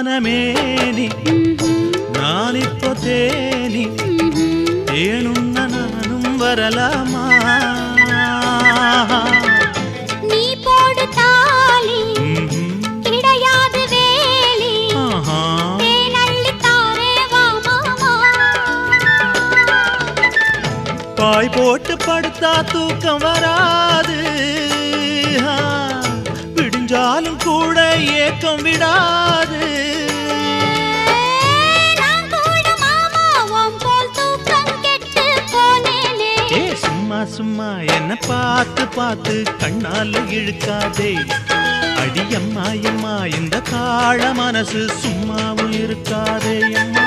வானமேனி நான் இப்போ தேனி தேனுண்ண நானும் வரலாமா நீ போடு தாலி கிடையாது வேலி தேனள்ளி தாரே வா மாமா பாய் போட்டு படுத்தா தூக்கம் வராது விடிஞ்சாலும் கூட ஏக்கம் விடாது சும்மா சும்மா என்ன பார்த்து பார்த்து கண்ணால இழுக்காதே அடியம்மா அம்மா இந்த காள மனசு சும்மாவும் இருக்காதே அம்மா